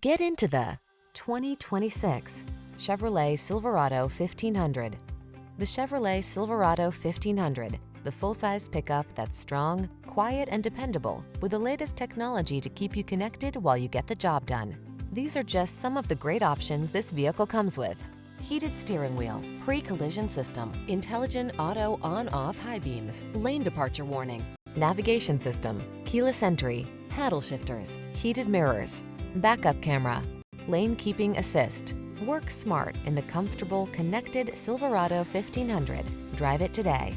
Get into the 2026 Chevrolet Silverado 1500. The Chevrolet Silverado 1500, the full-size pickup that's strong, quiet, and dependable, with the latest technology to keep you connected while you get the job done. These are just some of the great options this vehicle comes with: heated steering wheel, pre-collision system, intelligent auto on-off high beams, lane departure warning, navigation system, keyless entry, paddle shifters, heated mirrors, backup camera, lane keeping assist. Work smart in the comfortable, connected Silverado 1500. Drive it today.